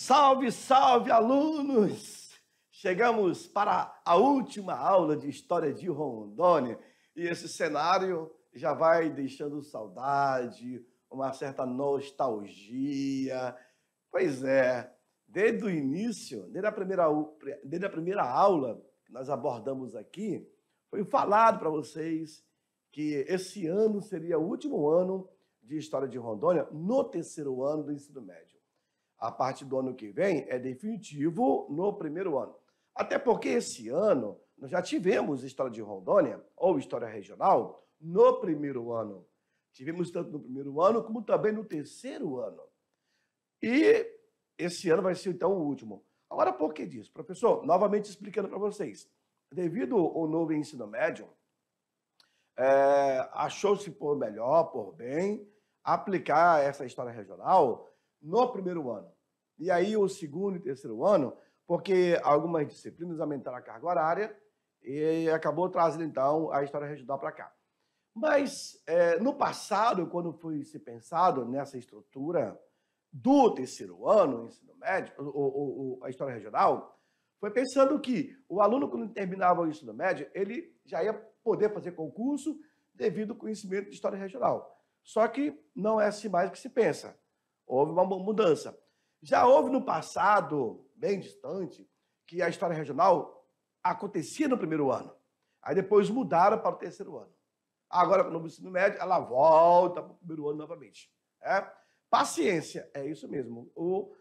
Salve, salve, alunos! Chegamos para a última aula de História de Rondônia e esse cenário já vai deixando saudade, uma certa nostalgia. Pois é, desde o início, desde a primeira aula que nós abordamos aqui, foi falado para vocês que esse ano seria o último ano de História de Rondônia no terceiro ano do ensino médio. A partir do ano que vem é definitivo no primeiro ano. Até porque esse ano nós já tivemos História de Rondônia, ou História Regional, no primeiro ano. Tivemos tanto no primeiro ano como também no terceiro ano. E esse ano vai ser então o último. Agora, por que disso? Professor, novamente explicando para vocês. Devido ao novo ensino médio, achou-se por melhor, por bem, aplicar essa História Regional no primeiro ano. E aí o segundo e terceiro ano, porque algumas disciplinas aumentaram a carga horária e acabou trazendo, então, a História Regional para cá. Mas, no passado, quando foi se pensado nessa estrutura do terceiro ano, ensino médio, a História Regional, foi pensando que o aluno, quando terminava o ensino médio, ele já ia poder fazer concurso devido ao conhecimento de História Regional. Só que não é assim mais que se pensa. Houve uma mudança. Já houve no passado, bem distante, que a História Regional acontecia no primeiro ano. Aí depois mudaram para o terceiro ano. Agora, no ensino médio, ela volta para o primeiro ano novamente. Paciência, é isso mesmo.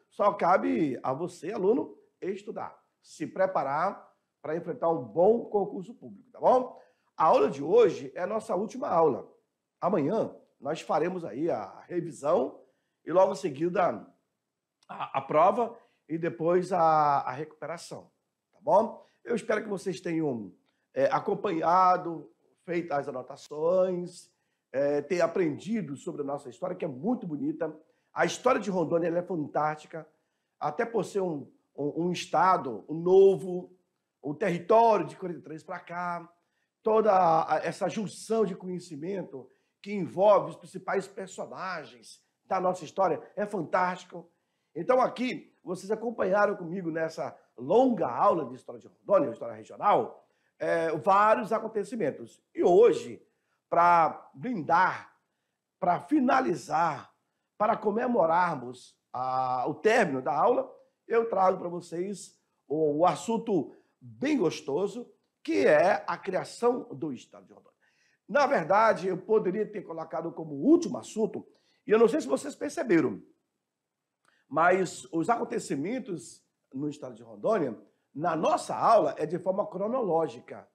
Só cabe a você, aluno, estudar, se preparar para enfrentar um bom concurso público, tá bom? A aula de hoje é a nossa última aula. Amanhã nós faremos aí a revisão e logo em seguida a prova e depois a recuperação, tá bom? Eu espero que vocês tenham acompanhado, feito as anotações, tenham aprendido sobre a nossa história, que é muito bonita. A história de Rondônia ela é fantástica, até por ser um estado novo, um território de 43 para cá, toda essa junção de conhecimento que envolve os principais personagens da nossa história é fantástico. Então aqui, vocês acompanharam comigo nessa longa aula de História de Rondônia, História Regional, vários acontecimentos. E hoje, para brindar, para finalizar, para comemorarmos o término da aula, eu trago para vocês o assunto bem gostoso, que é a criação do Estado de Rondônia. Na verdade, eu poderia ter colocado como último assunto, e eu não sei se vocês perceberam, mas os acontecimentos no Estado de Rondônia, na nossa aula, é de forma cronológica.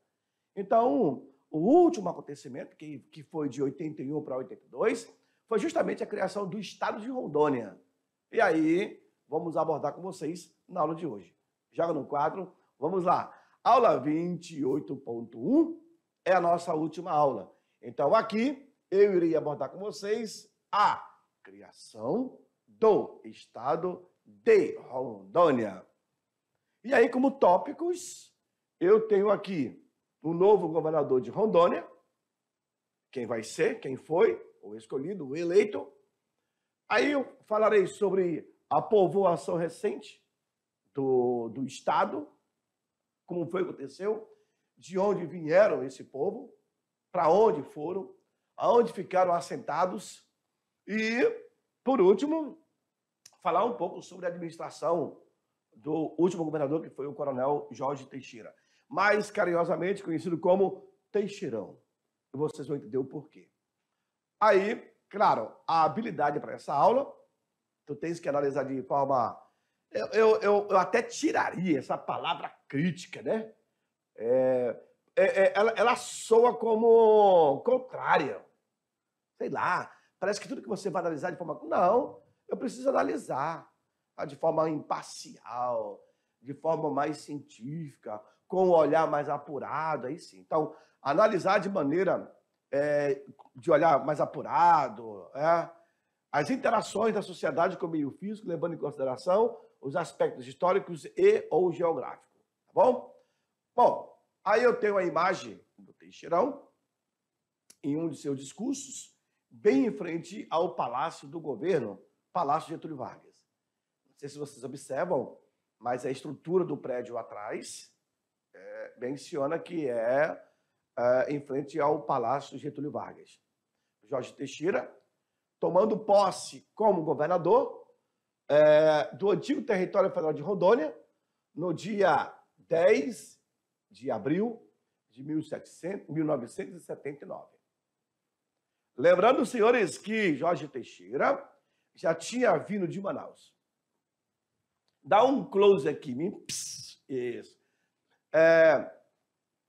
Então, o último acontecimento, que foi de 81 para 82, foi justamente a criação do Estado de Rondônia. E aí, vamos abordar com vocês na aula de hoje. Joga no quadro, vamos lá. Aula 28.1 é a nossa última aula. Então, aqui, eu irei abordar com vocês a criação do Estado de Rondônia. E aí, como tópicos, eu tenho aqui o novo governador de Rondônia, quem vai ser, quem foi, o escolhido, o eleito. Aí eu falarei sobre a povoação recente do Estado, como foi que aconteceu, de onde vieram esse povo, para onde foram, aonde ficaram assentados e, por último, falar um pouco sobre a administração do último governador, que foi o coronel Jorge Teixeira, mais carinhosamente conhecido como Teixeirão. E vocês vão entender o porquê. Aí, claro, a habilidade para essa aula, tu tens que analisar de forma... Eu até tiraria essa palavra crítica, né? Ela soa como contrária. Sei lá, parece que tudo que você vai analisar de forma... Não, eu preciso analisar de forma imparcial, de forma mais científica, com um olhar mais apurado, aí sim. Então, analisar de maneira de olhar mais apurado, as interações da sociedade com o meio físico, levando em consideração os aspectos históricos e ou geográficos, tá bom? Bom, aí eu tenho a imagem do Teixeirão em um de seus discursos, bem em frente ao Palácio do Governo, Palácio Getúlio Vargas. sei se vocês observam, mas a estrutura do prédio atrás menciona que é em frente ao Palácio Getúlio Vargas. Jorge Teixeira, tomando posse como governador do antigo território federal de Rondônia, no dia 10 de abril de 1979. Lembrando, senhores, que Jorge Teixeira já tinha vindo de Manaus. Dá um close aqui. Isso.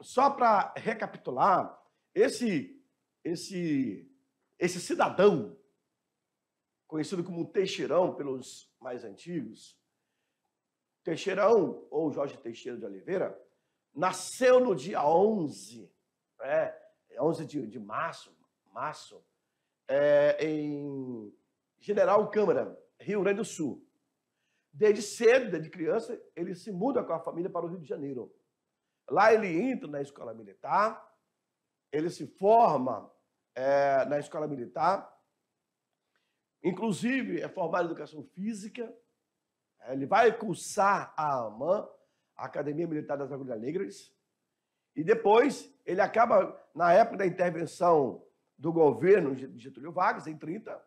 Só para recapitular, esse cidadão, conhecido como Teixeirão pelos mais antigos, Teixeirão, ou Jorge Teixeira de Oliveira, nasceu no dia 11 de março, em General Câmara, Rio Grande do Sul. Desde cedo, desde criança, ele se muda com a família para o Rio de Janeiro. Lá ele entra na escola militar, ele se forma na escola militar, inclusive é formado em educação física, ele vai cursar a AMAN, a Academia Militar das Agulhas Negras, e depois ele acaba, na época da intervenção do governo de Getúlio Vargas, em 30,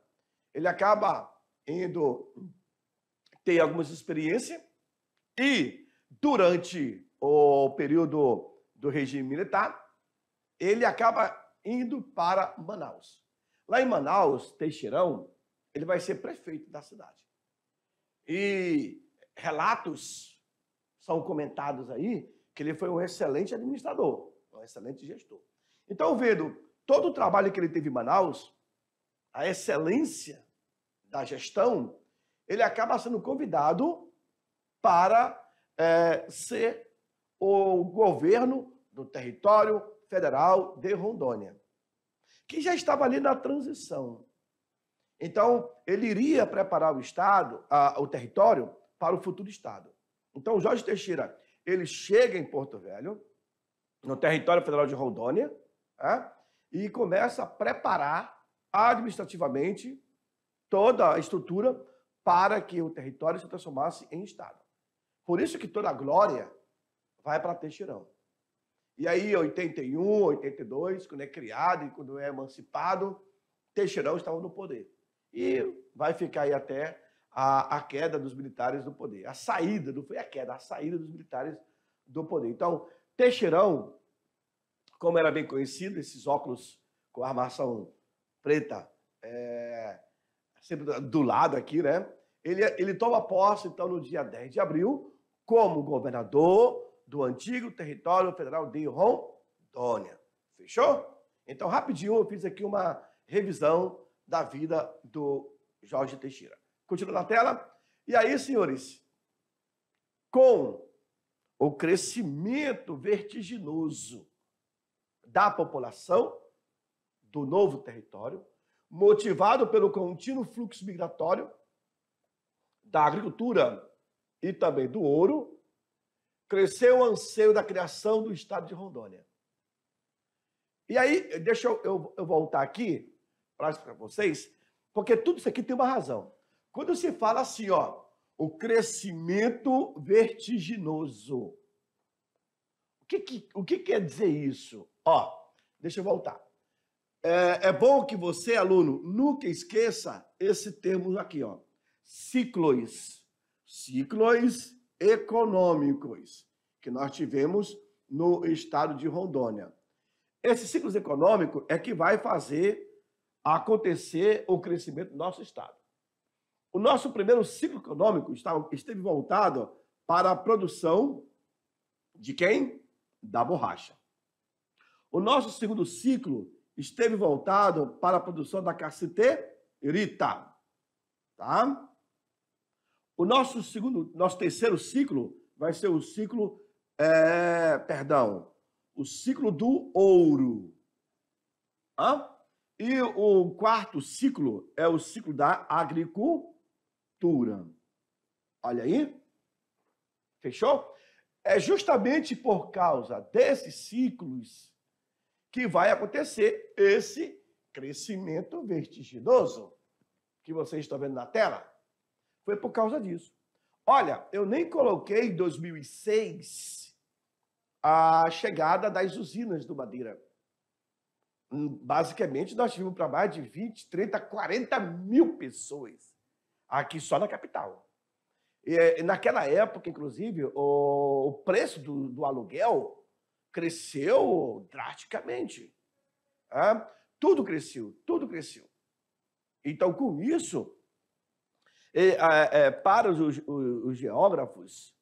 ele acaba indo ter algumas experiências e, durante o período do regime militar, ele acaba indo para Manaus. Lá em Manaus, Teixeirão, ele vai ser prefeito da cidade. E relatos são comentados aí que ele foi um excelente administrador, um excelente gestor. Então, vendo todo o trabalho que ele teve em Manaus, a excelência da gestão, ele acaba sendo convidado para ser o governo do território federal de Rondônia, que já estava ali na transição. Então, ele iria preparar o Estado, o território, para o futuro Estado. Então, Jorge Teixeira, ele chega em Porto Velho, no território federal de Rondônia, e começa a preparar administrativamente toda a estrutura para que o território se transformasse em Estado. Por isso que toda a glória vai para Teixeirão. E aí, em 81, 82, quando é criado e quando é emancipado, Teixeirão estava no poder. E vai ficar aí até a queda dos militares do poder. A saída, não foi a queda, a saída dos militares do poder. Então, Teixeirão, como era bem conhecido, esses óculos com armação preta, sempre do lado aqui, né? Ele toma posse, então, no dia 10 de abril, como governador do antigo território federal de Rondônia. Fechou? Então, rapidinho, eu fiz aqui uma revisão da vida do Jorge Teixeira. Continua na tela. E aí, senhores, com o crescimento vertiginoso da população do novo território, motivado pelo contínuo fluxo migratório da agricultura e também do ouro, cresceu o anseio da criação do Estado de Rondônia. E aí, deixa eu voltar aqui para explicar para vocês, porque tudo isso aqui tem uma razão. Quando se fala assim, ó, o crescimento vertiginoso, o que quer dizer isso? Ó, deixa eu voltar. É bom que você, aluno, nunca esqueça esse termo aqui, ó. Ciclos econômicos que nós tivemos no estado de Rondônia. Esse ciclo econômico é que vai fazer acontecer o crescimento do nosso estado. O nosso primeiro ciclo econômico esteve voltado para a produção de quem? Da borracha. O nosso segundo ciclo esteve voltado para a produção da cassiterita, tá? O nosso terceiro ciclo vai ser o ciclo, o ciclo do ouro. E o quarto ciclo é o ciclo da agricultura. Olha aí. Fechou? É justamente por causa desses ciclos que vai acontecer esse crescimento vertiginoso que vocês estão vendo na tela. Foi por causa disso. Olha, eu nem coloquei em 2006 a chegada das usinas do Madeira. Basicamente, nós tivemos para mais de 20, 30, 40 mil pessoas aqui só na capital. E naquela época, inclusive, o preço do aluguel cresceu drasticamente. Tá? Tudo cresceu, tudo cresceu. Então, com isso, para os geógrafos,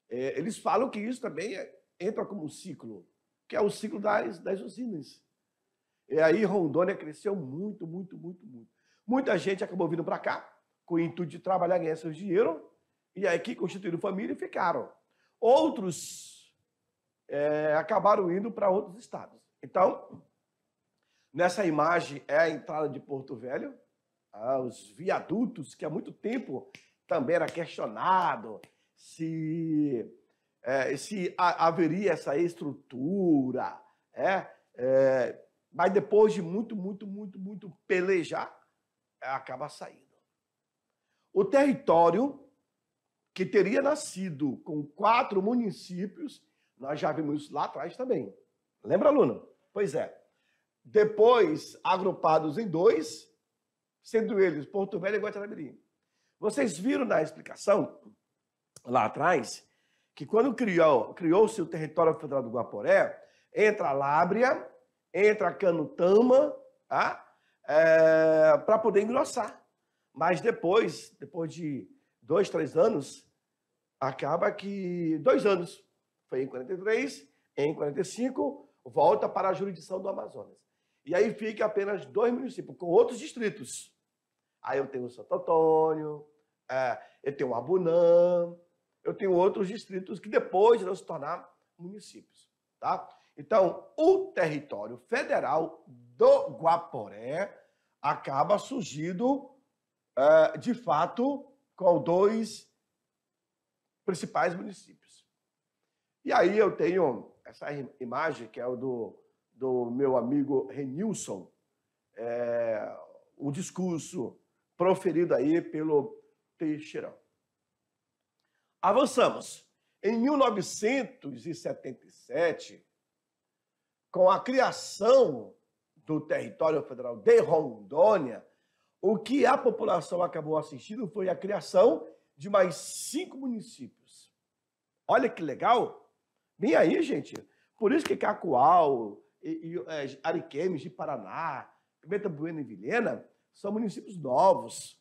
eles falam que isso também entra como um ciclo, que é o ciclo das usinas. E aí Rondônia cresceu muito, muito, muito, muito. Muita gente acabou vindo para cá com o intuito de trabalhar, ganhar seu dinheiro, e aí que constituíram família e ficaram. Outros acabaram indo para outros estados. Então, nessa imagem é a entrada de Porto Velho, os viadutos, que há muito tempo também era questionado se haveria essa estrutura, mas depois de muito pelejar, acaba saindo. O território, que teria nascido com 4 municípios, nós já vimos lá atrás também. Lembra, aluno? Pois é. Depois, agrupados em 2, sendo eles Porto Velho e Guajará-Mirim. Vocês viram na explicação, lá atrás, que quando criou-se o território federal do Guaporé, entra a Lábrea, entra a Canutama, tá? Para poder engrossar. Mas depois de 2, 3 anos, acaba que 2 anos, foi em 43, em 45, volta para a jurisdição do Amazonas. E aí fica apenas 2 municípios, com outros distritos. Aí eu tenho Santo Antônio, eu tenho Abunã, eu tenho outros distritos que depois irão se tornar municípios. Tá? Então, o território federal do Guaporé acaba surgindo, de fato, com 2 principais municípios. E aí eu tenho essa imagem, que é o do meu amigo Renilson, o discurso proferido aí pelo Teixeirão. Avançamos. Em 1977, com a criação do território federal de Rondônia, o que a população acabou assistindo foi a criação de mais 5 municípios. Olha que legal! Vem aí, gente. Por isso que Cacoal, Ariquemes de Paraná, Pimenta Bueno e Vilhena são municípios novos.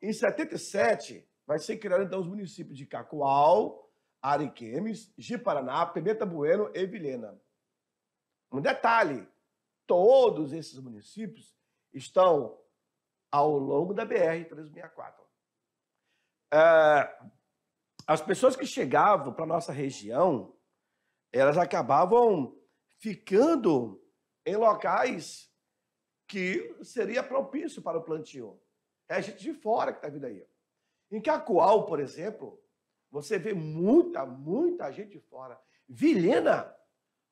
Em 77, vai ser criado então os municípios de Cacoal, Ariquemes, Ji-Paraná, Pimenta Bueno e Vilhena. Um detalhe, todos esses municípios estão ao longo da BR-364. As pessoas que chegavam para a nossa região, elas acabavam ficando em locais que seria propício para o plantio. É gente de fora que está vindo aí. Em Cacoal, por exemplo, você vê muita gente de fora. Vilhena,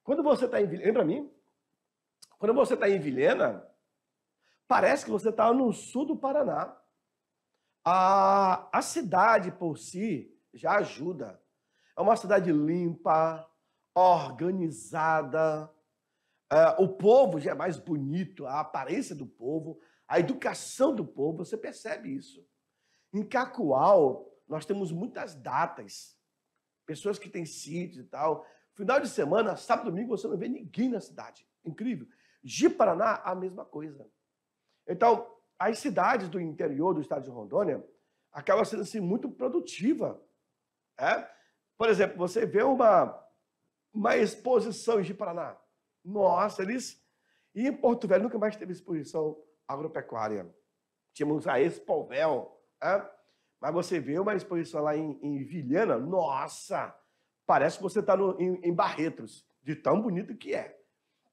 quando você está em Vilhena, lembra mim? Quando você está em Vilhena, parece que você está no sul do Paraná. A cidade por si já ajuda. É uma cidade limpa, organizada. O povo já é mais bonito, a aparência do povo, a educação do povo, você percebe isso. Em Cacoal, nós temos muitas datas, pessoas que têm sítios e tal. Final de semana, sábado e domingo, você não vê ninguém na cidade. Incrível. Ji-Paraná, a mesma coisa. Então, as cidades do interior do estado de Rondônia acabam sendo assim, muito produtiva. Por exemplo, você vê uma exposição em Ji-Paraná. Nossa, E em Porto Velho nunca mais teve exposição agropecuária. Tínhamos a Expovel. Mas você vê uma exposição lá em Vilhena, nossa, parece que você está em Barretos, de tão bonito que é.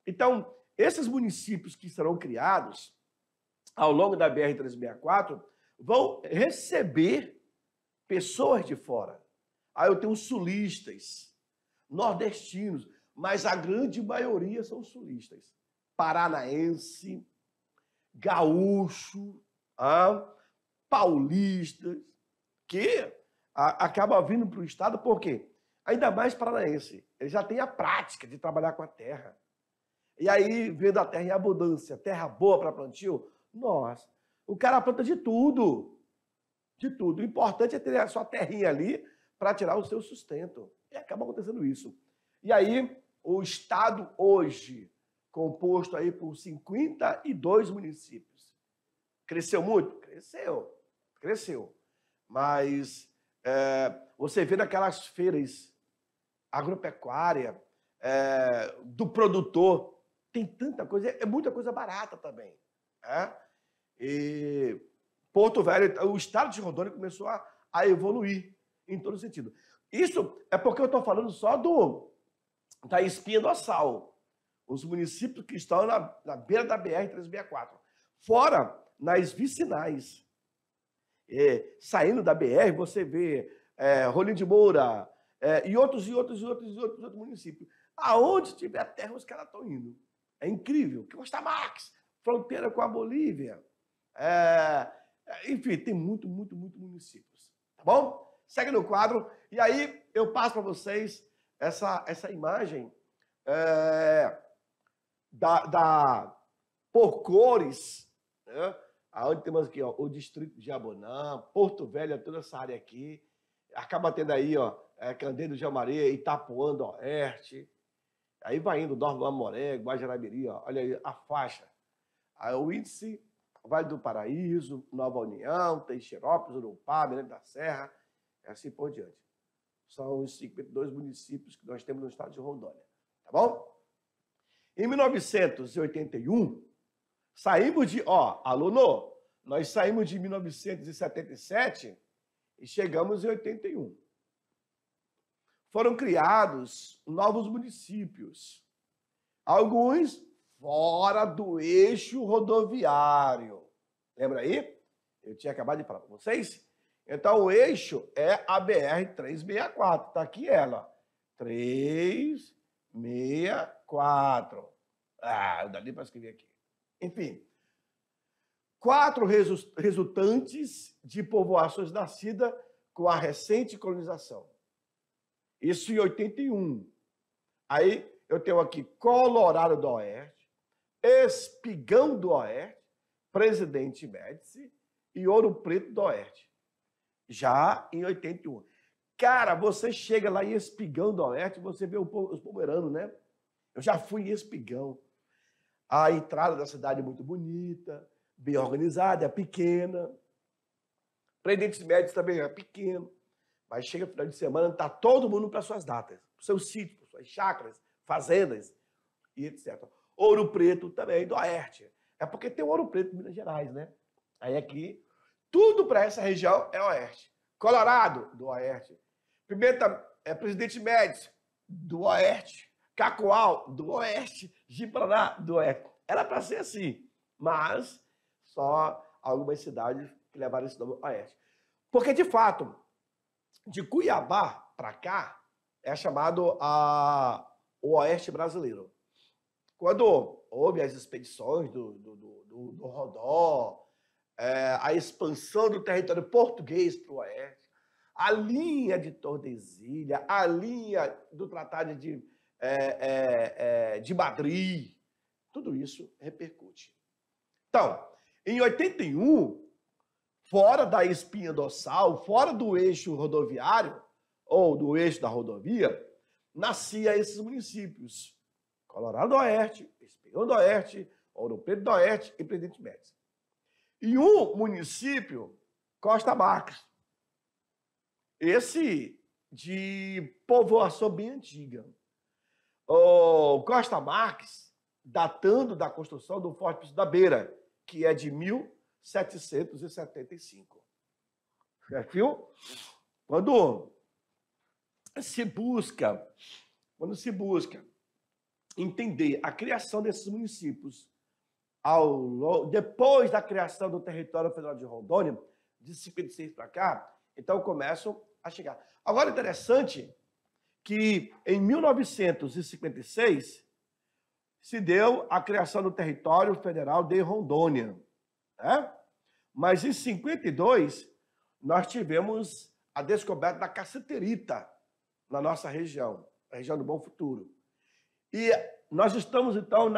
Então, esses municípios que serão criados ao longo da BR-364 vão receber pessoas de fora. Aí eu tenho sulistas, nordestinos, mas a grande maioria são sulistas. Paranaense, gaúcho, paulistas, que acaba vindo para o Estado, por quê? Ainda mais paranaense. Ele já tem a prática de trabalhar com a terra. E aí, vendo a terra em abundância, terra boa para plantio, nossa, o cara planta de tudo. De tudo. O importante é ter a sua terrinha ali para tirar o seu sustento. E acaba acontecendo isso. E aí, o Estado hoje, composto aí por 52 municípios. Cresceu muito? Cresceu. Mas você vê naquelas feiras agropecuárias, do produtor, tem tanta coisa, é muita coisa barata também. E Porto Velho, o estado de Rondônia começou a evoluir em todo sentido. Isso é porque eu estou falando só da Espinha Dorsal, os municípios que estão na beira da BR-364. Fora, nas vicinais. Saindo da BR, você vê Rolim de Moura e outros municípios. Aonde tiver terra, os caras estão indo. É incrível. Costa Marques, fronteira com a Bolívia. Enfim, tem muito municípios. Tá bom? Segue no quadro. E aí eu passo para vocês essa imagem por cores, né? Onde temos aqui, ó, o distrito de Jabonã, Porto Velho, toda essa área aqui. Acaba tendo aí, ó, Candeiro de Maria, Itapuã do Oeste. Aí vai indo, Dorme do Amoré, Guajarabiri, ó. Olha aí a faixa. Aí o índice, Vale do Paraíso, Nova União, Teixeirópolis, Urupá, Miranda da Serra, e assim por diante. São os 52 municípios que nós temos no estado de Rondônia. Tá bom? Em 1981, saímos de... aluno, nós saímos de 1977 e chegamos em 81. Foram criados novos municípios. Alguns fora do eixo rodoviário. Lembra aí? Eu tinha acabado de falar para vocês. Então, o eixo é a BR-364. Está aqui ela. 364. Dali para escrever aqui. Enfim. 4 resultantes de povoações nascidas com a recente colonização. Isso em 81. Aí eu tenho aqui Colorado do Oeste, Espigão do Oeste, Presidente Médici e Ouro Preto do Oeste. Já em 81. Cara, você chega lá em Espigão do Oeste, você vê os pomeranos, né? Eu já fui em Espigão. A entrada da cidade é muito bonita, bem organizada, é pequena. Presidente Médici também é pequeno. Mas chega no final de semana, está todo mundo para suas datas, para seus sítios, para suas chácaras, fazendas e etc. Ouro Preto também, do Oeste. É porque tem o Ouro Preto em Minas Gerais, né? Aí aqui, tudo para essa região é Oeste. Colorado, do Oeste. Pimenta, Presidente Médici, do Oeste. Cacoal, do Oeste. Ji-Paraná, do Oeste. Era para ser assim, mas só algumas cidades que levaram esse nome Oeste. Porque, de fato, de Cuiabá para cá, é chamado o Oeste brasileiro. Quando houve as expedições do Rodó, a expansão do território português para o Oeste, a linha de Tordesilhas, a linha do Tratado de Madrid, tudo isso repercute. Então, em 81, fora da espinha dorsal, fora do eixo rodoviário, ou do eixo da rodovia, nascia esses municípios. Colorado do Oeste, Espigão do Oeste, Ouro Preto do Oeste e Presidente Médici. E um município, Costa Marques. Esse de povoação bem antiga. O Costa Marques, datando da construção do Forte Príncipe da Beira, que é de 1775. Viu? Quando se busca entender a criação desses municípios depois da criação do território federal de Rondônia, de 56 para cá, então começam a chegar. Agora, interessante que em 1956 se deu a criação do território federal de Rondônia, né? Mas em 52 nós tivemos a descoberta da cassiterita na nossa região, a região do Bom Futuro. E nós estamos, então,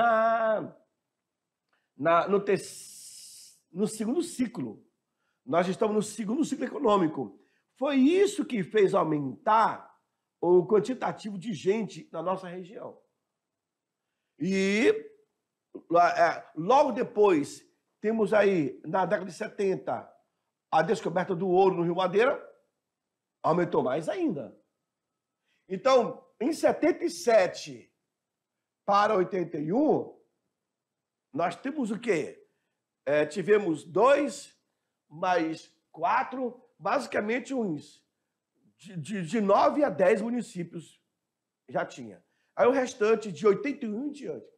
no segundo ciclo. Nós estamos no segundo ciclo econômico. Foi isso que fez aumentar o quantitativo de gente na nossa região. E logo depois, temos aí, na década de 70, a descoberta do ouro no Rio Madeira, aumentou mais ainda. Então, em 77 para 81, nós temos o quê? Tivemos 2 mais 4, basicamente uns de 9 a 10 municípios já tinha. Aí o restante de 81 em diante.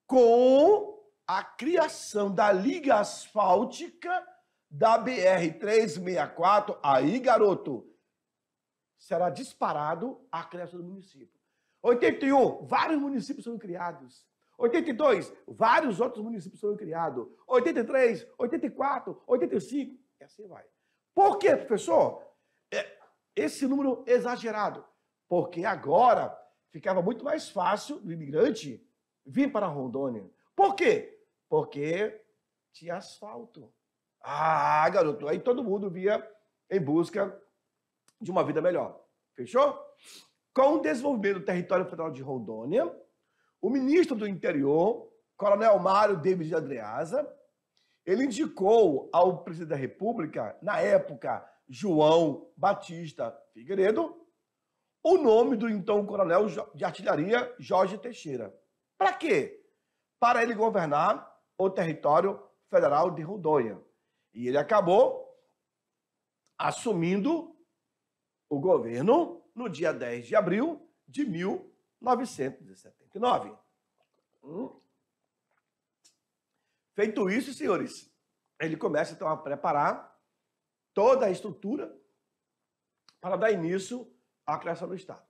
Com a criação da liga asfáltica da BR-364, aí, garoto, será disparado a criação do município. 81, vários municípios foram criados. 82, vários outros municípios foram criados. 83, 84, 85, e assim vai. Por quê, professor? Esse número exagerado. Porque agora ficava muito mais fácil do imigrante vir para Rondônia. Por quê? Porque tinha asfalto. Ah, garoto, aí todo mundo via em busca de uma vida melhor. Fechou? Com o desenvolvimento do território federal de Rondônia, o ministro do Interior, Coronel Mário David de Andreasa, ele indicou ao presidente da República, na época, João Batista Figueiredo, o nome do então coronel de artilharia Jorge Teixeira. Para quê? Para ele governar o território federal de Rondônia. E ele acabou assumindo o governo no dia 10 de abril de 1979. Feito isso, senhores, ele começa então a preparar toda a estrutura para dar início à criação do Estado.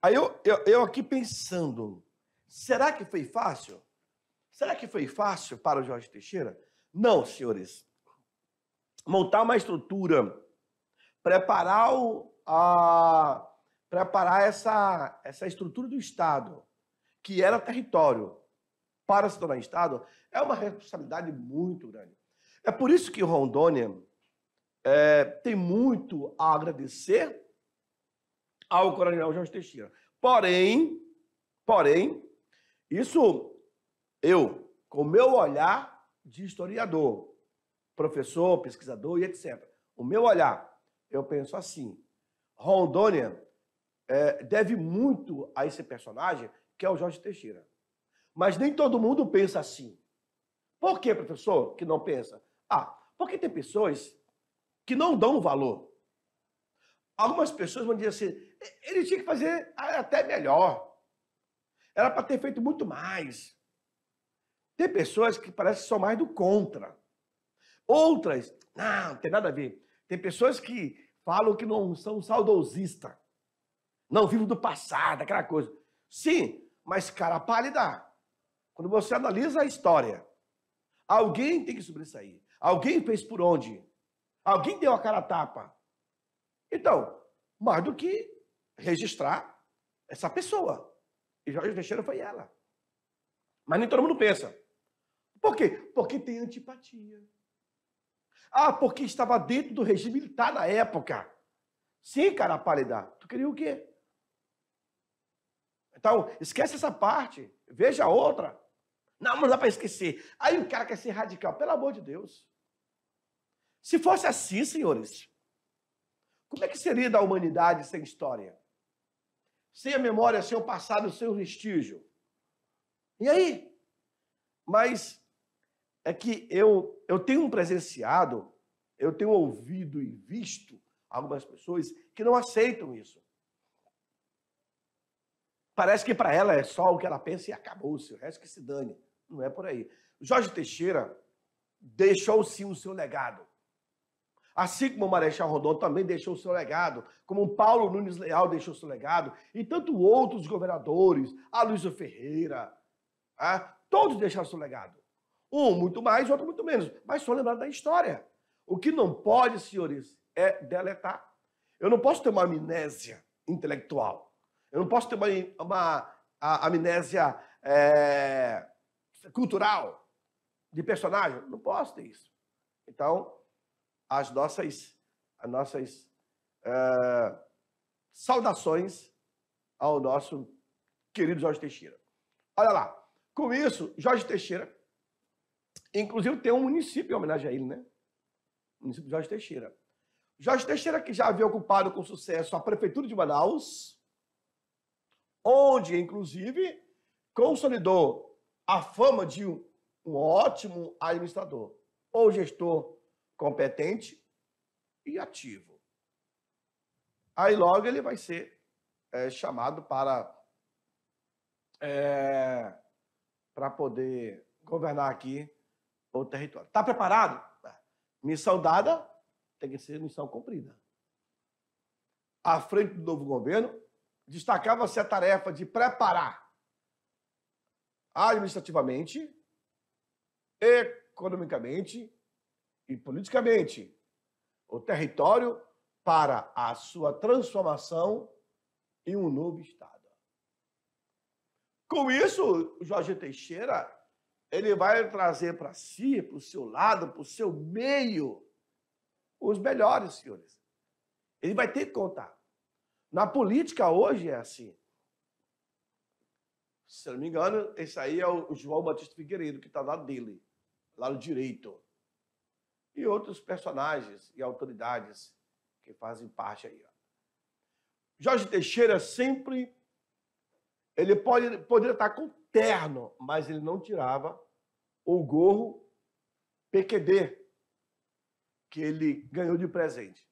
Aí eu aqui pensando, será que foi fácil? Será que foi fácil para o Jorge Teixeira? Não, senhores. Montar uma estrutura, preparar essa estrutura do Estado, que era território, para se tornar Estado, é uma responsabilidade muito grande. É por isso que Rondônia tem muito a agradecer ao coronel Jorge Teixeira. Porém, isso eu, com o meu olhar de historiador, professor, pesquisador e etc., o meu olhar, eu penso assim, Rondônia deve muito a esse personagem, que é o Jorge Teixeira. Mas nem todo mundo pensa assim. Por que, professor, que não pensa? Porque tem pessoas que não dão valor. Algumas pessoas vão dizer assim, ele tinha que fazer até melhor. Era para ter feito muito mais. Tem pessoas que parecem que são mais do contra. Outras, não tem nada a ver. Tem pessoas que falam que não são saudosistas. Não vivem do passado, aquela coisa. Sim, mas cara pálida. Quando você analisa a história, alguém tem que sobressair. Alguém fez por onde? Alguém deu a cara a tapa. Então, mais do que registrar essa pessoa. E Jorge Teixeira foi ela. Mas nem todo mundo pensa. Por quê? Porque tem antipatia. Porque estava dentro do regime militar na época. Sim, cara pálida. Tu queria o quê? Então, esquece essa parte. Veja a outra. Não dá para esquecer. Aí o cara quer ser radical. Pelo amor de Deus. Se fosse assim, senhores, como é que seria da humanidade sem história? Sem a memória, sem o passado, sem o vestígio? E aí? Mas é que eu tenho presenciado, eu tenho ouvido e visto algumas pessoas que não aceitam isso. Parece que para ela é só o que ela pensa e acabou-se, o resto que se dane. Não é por aí. Jorge Teixeira deixou sim o seu legado. Assim como o Marechal Rondon também deixou o seu legado, como o Paulo Nunes Leal deixou o seu legado, e tanto outros governadores, Aloysio Ferreira, todos deixaram o seu legado. Um muito mais, outro muito menos, mas são lembrados da história. O que não pode, senhores, é deletar. Eu não posso ter uma amnésia intelectual. Eu não posso ter uma amnésia cultural, de personagem. Não posso ter isso. Então, as nossas saudações ao nosso querido Jorge Teixeira. Olha lá. Com isso, Jorge Teixeira, inclusive tem um município em homenagem a ele, né? O município de Jorge Teixeira. Jorge Teixeira, que já havia ocupado com sucesso a prefeitura de Manaus, onde, inclusive, consolidou a fama de um ótimo administrador, ou gestor competente e ativo. Aí logo ele vai ser chamado para poder governar aqui o território. Está preparado? Missão dada tem que ser missão cumprida. À frente do novo governo, destacava-se a tarefa de preparar administrativamente, economicamente e politicamente o território para a sua transformação em um novo Estado. Com isso, o Jorge Teixeira, ele vai trazer para si, para o seu lado, para o seu meio, os melhores, senhores. Ele vai ter que contar. Na política hoje é assim. Se eu não me engano, esse aí é o João Batista Figueiredo, que está lá dele, lado direito. E outros personagens e autoridades que fazem parte aí. Ó. Jorge Teixeira sempre... Ele poderia estar com terno, mas ele não tirava o gorro PQD que ele ganhou de presente.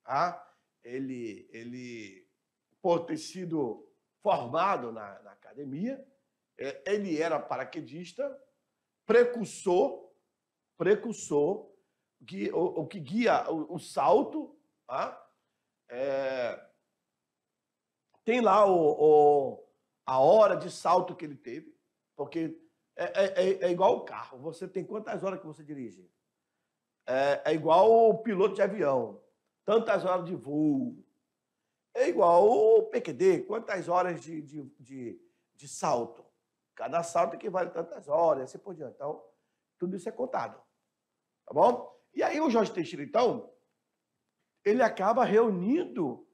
Tá? Ele por ter sido formado na academia, ele era paraquedista, precursor, o que guia o salto. Tá? Tem lá a hora de salto que ele teve, porque é igual o carro. Você tem quantas horas que você dirige? É igual o piloto de avião. Tantas horas de voo. É igual o PQD. Quantas horas de salto? Cada salto equivale a tantas horas, assim por diante. Então, tudo isso é contado. Tá bom? E aí o Jorge Teixeira, então, ele acaba reunindo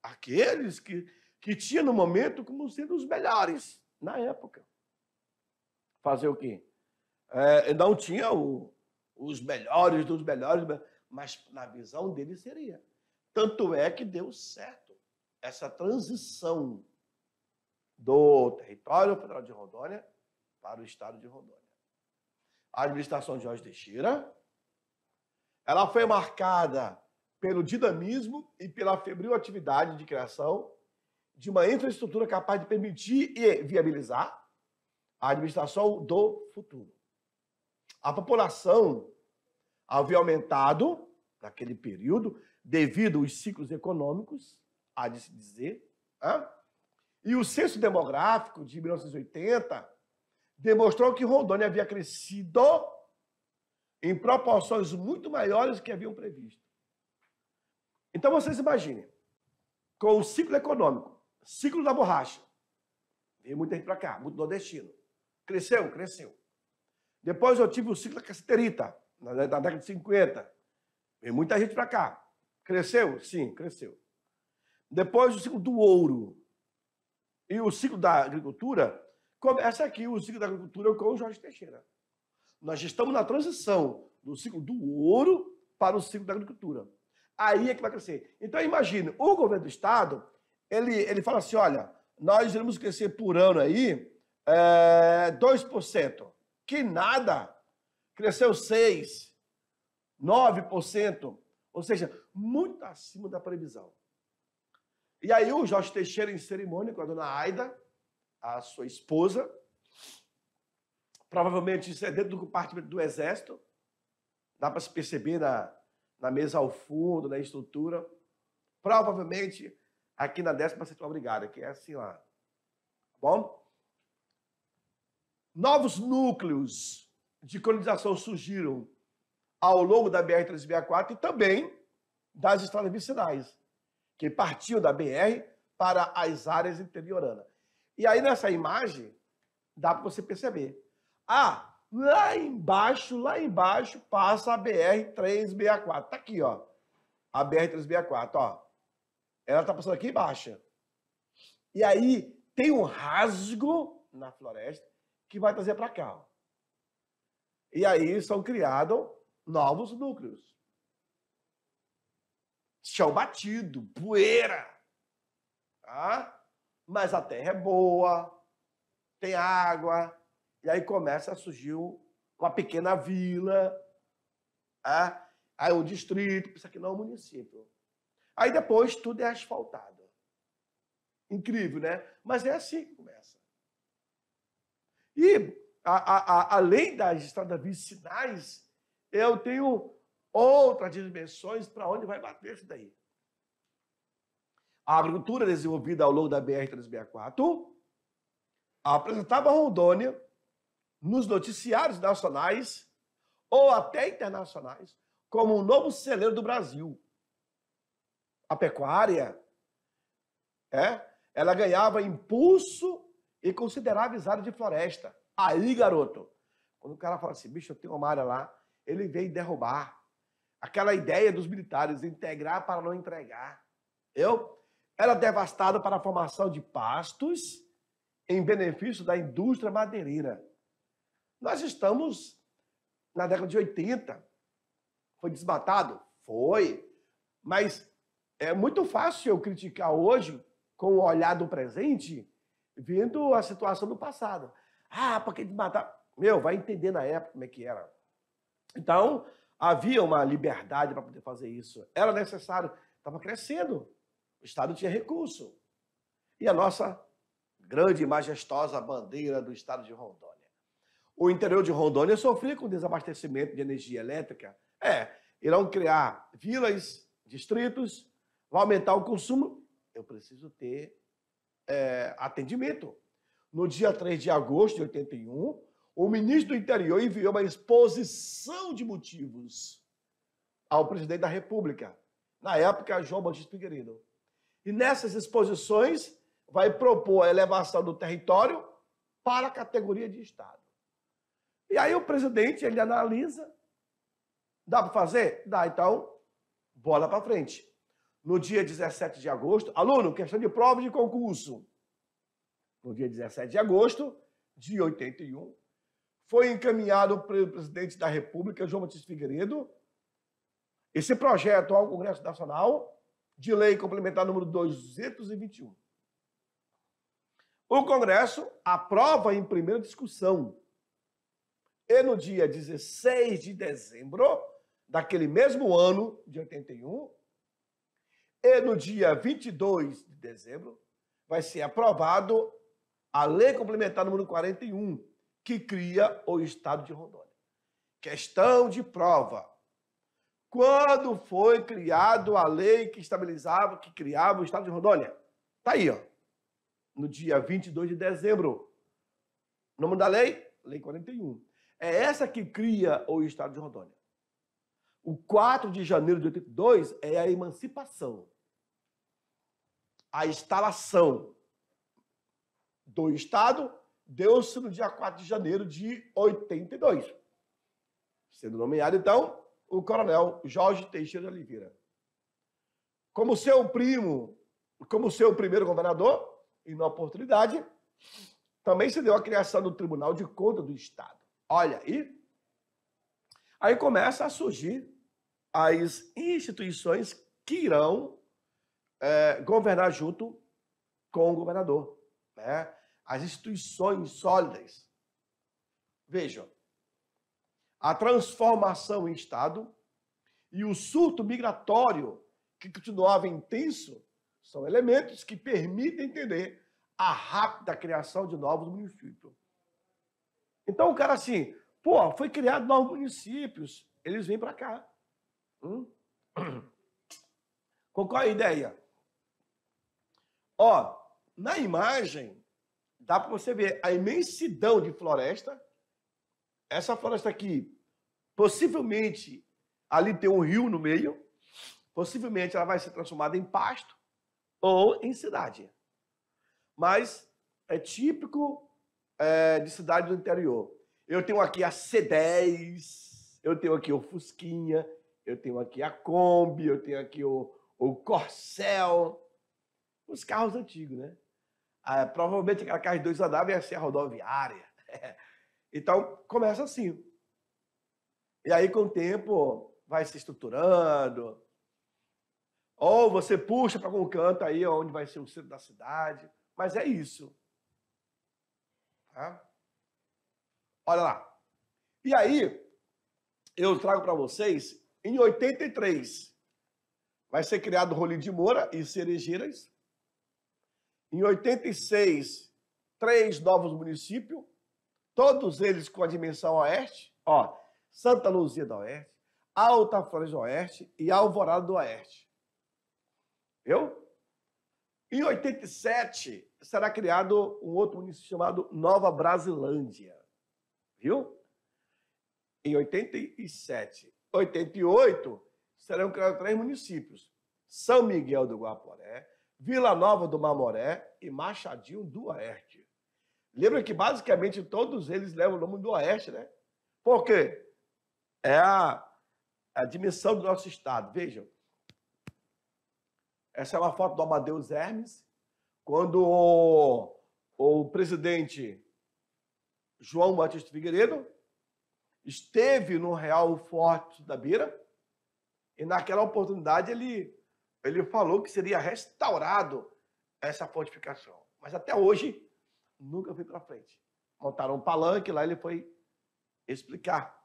aqueles que tinha no momento como sendo os melhores na época. Fazer o quê? Não tinha os melhores dos melhores, mas na visão dele seria. Tanto é que deu certo essa transição do território federal de Rondônia para o estado de Rondônia. A administração de Jorge Teixeira, ela foi marcada pelo dinamismo e pela febril atividade de criação de uma infraestrutura capaz de permitir e viabilizar a administração do futuro. A população havia aumentado naquele período devido aos ciclos econômicos, há de se dizer, e o censo demográfico de 1980 demonstrou que Rondônia havia crescido em proporções muito maiores do que haviam previsto. Então vocês imaginem, com o ciclo econômico, ciclo da borracha. Veio muita gente para cá, muito nordestino. Cresceu? Cresceu. Depois eu tive o ciclo da cassiterita, na década de 50. Veio muita gente para cá. Cresceu? Sim, cresceu. Depois o ciclo do ouro. E o ciclo da agricultura, começa aqui o ciclo da agricultura com o Jorge Teixeira. Nós estamos na transição do ciclo do ouro para o ciclo da agricultura. Aí é que vai crescer. Então imagine, o governo do estado, ele fala assim, olha, nós iremos crescer por ano aí 2%. Que nada. Cresceu 6%, 9%. Ou seja, muito acima da previsão. E aí o Jorge Teixeira, em cerimônia com a dona Aida, a sua esposa, provavelmente isso é dentro do compartimento do Exército, dá para se perceber na mesa ao fundo, na estrutura, provavelmente aqui na 17ª Brigada, que é assim lá. Tá bom? Novos núcleos de colonização surgiram ao longo da BR-364 e também das estradas vicinais, que partiam da BR para as áreas interioranas. E aí, nessa imagem, dá para você perceber. Lá embaixo, passa a BR-364. Está aqui, ó. A BR-364, ó. Ela está passando aqui embaixo. E aí, tem um rasgo na floresta que vai trazer para cá, ó. E aí, são criados novos núcleos. Chão batido, poeira. Tá? Mas a terra é boa, tem água. E aí começa a surgir uma pequena vila. Tá? Aí um distrito, isso aqui não é um município. Aí depois tudo é asfaltado. Incrível, né? Mas é assim que começa. E além das estradas vicinais, eu tenho outras dimensões para onde vai bater isso daí. A agricultura desenvolvida ao longo da BR-364 apresentava Rondônia nos noticiários nacionais ou até internacionais como um novo celeiro do Brasil. A pecuária, ela ganhava impulso e consideráveis áreas de floresta. Aí, garoto, quando o cara fala assim, bicho, eu tenho uma área lá, ele veio derrubar. Aquela ideia dos militares, integrar para não entregar. Era devastado para a formação de pastos em benefício da indústria madeireira. Nós estamos na década de 80. Foi desmatado? Foi. Mas é muito fácil eu criticar hoje, com o olhar do presente, vendo a situação do passado. Porque desmatar? Vai entender na época como é que era. Então, havia uma liberdade para poder fazer isso. Era necessário. Estava crescendo. O Estado tinha recurso. E a nossa grande e majestosa bandeira do Estado de Rondônia. O interior de Rondônia sofria com desabastecimento de energia elétrica. Irão criar vilas, distritos, vai aumentar o consumo. Eu preciso ter atendimento. No dia 3 de agosto de 81, o ministro do Interior enviou uma exposição de motivos ao presidente da República, na época, João Batista Figueiredo. E nessas exposições vai propor a elevação do território para a categoria de Estado. E aí o presidente, ele analisa, dá para fazer? Dá, então, bola para frente. No dia 17 de agosto, aluno, questão de prova de concurso. No dia 17 de agosto de 81, foi encaminhado pelo presidente da República, João Batista Figueiredo, esse projeto ao Congresso Nacional de Lei Complementar número 221. O Congresso aprova em primeira discussão. E no dia 16 de dezembro daquele mesmo ano, de 81, e no dia 22 de dezembro, vai ser aprovado a Lei Complementar número 41, que cria o Estado de Rondônia. Questão de prova. Quando foi criado a lei que criava o Estado de Rondônia? Está aí, ó. No dia 22 de dezembro. O nome da lei? Lei 41. É essa que cria o Estado de Rondônia. O 4 de janeiro de 82 é a emancipação. A instalação do Estado deu-se no dia 4 de janeiro de 82. Sendo nomeado, então, o coronel Jorge Teixeira de Oliveira. Como seu primeiro governador, e na oportunidade, também se deu a criação do Tribunal de Contas do Estado. Olha aí. Aí começa a surgir as instituições que irão governar junto com o governador. Né? As instituições sólidas. Vejam, a transformação em Estado e o surto migratório que continuava intenso são elementos que permitem entender a rápida criação de novos municípios. Então o cara assim, foi criado novos municípios, eles vêm para cá. Com qual é a ideia? Na imagem, dá para você ver a imensidão de floresta. Essa floresta aqui, possivelmente, Ali tem um rio no meio. Possivelmente ela vai ser transformada em pasto ou em cidade. Mas é típico de cidade do interior. Eu tenho aqui a C10, eu tenho aqui o Fusquinha, eu tenho aqui a Kombi, eu tenho aqui o Corcel, os carros antigos, né? Provavelmente aquela carro de 2 andares ia ser a rodoviária. Então, começa assim. E aí, com o tempo, vai se estruturando. Ou você puxa para algum canto aí, onde vai ser o centro da cidade. Mas é isso. Tá? Olha lá. E aí, eu trago para vocês, em 83, vai ser criado Rolim de Moura e Cerejeiras. Em 86, 3 novos municípios, todos eles com a dimensão oeste. Ó, Santa Luzia do Oeste, Alta Floresta do Oeste e Alvorada do Oeste. Viu? Em 87, será criado um outro município chamado Nova Brasilândia. Viu? Em 87. 88, serão criados 3 municípios. São Miguel do Guaporé, Vila Nova do Mamoré e Machadinho do Oeste. Lembra que basicamente todos eles levam o nome do Oeste, né? Por quê? É a dimensão do nosso estado. Vejam. Essa é uma foto do Amadeus Hermes, quando o presidente João Batista Figueiredo esteve no Real Forte da Beira e naquela oportunidade ele falou que seria restaurado essa fortificação. Mas até hoje nunca foi para frente. Montaram um palanque, lá ele foi explicar.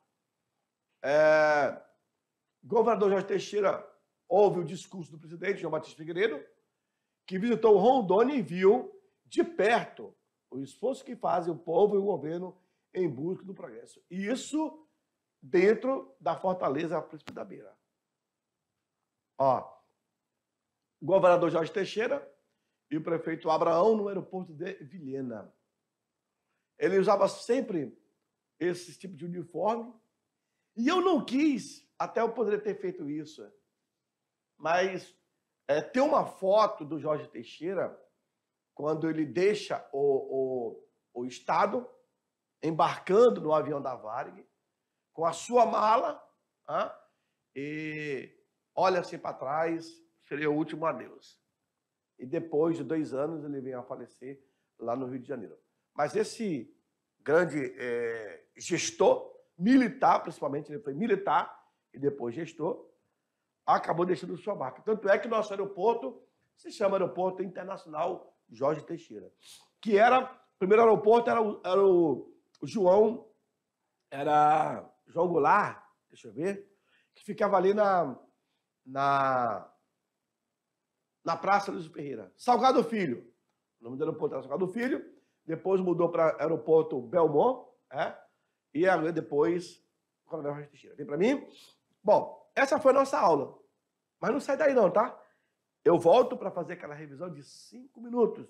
Governador Jorge Teixeira ouve o discurso do presidente João Batista Figueiredo, que visitou Rondônia e viu de perto o esforço que fazem o povo e o governo em busca do progresso. E isso dentro da Fortaleza Príncipe da Beira. Ó, o governador Jorge Teixeira e o prefeito Abraão no aeroporto de Vilhena. Ele usava sempre esse tipo de uniforme. E eu não quis, até eu poderia ter feito isso, mas tem uma foto do Jorge Teixeira quando ele deixa o Estado embarcando no avião da Varig, com a sua mala, e olha assim para trás, seria o último adeus. E depois de 2 anos ele veio a falecer lá no Rio de Janeiro. Mas esse grande gestor, militar principalmente, ele foi militar e depois gestor, acabou deixando sua marca. Tanto é que nosso aeroporto se chama Aeroporto Internacional Jorge Teixeira, que era, o primeiro aeroporto era o João Goulart, deixa eu ver, que ficava ali na Praça Luiz Ferreira. Salgado Filho, o nome do aeroporto era Salgado Filho, depois mudou para Aeroporto Belmont, e depois Coronel Jorge Teixeira. Vem para mim? Bom, essa foi a nossa aula. Mas não sai daí não, tá? Eu volto para fazer aquela revisão de 5 minutos.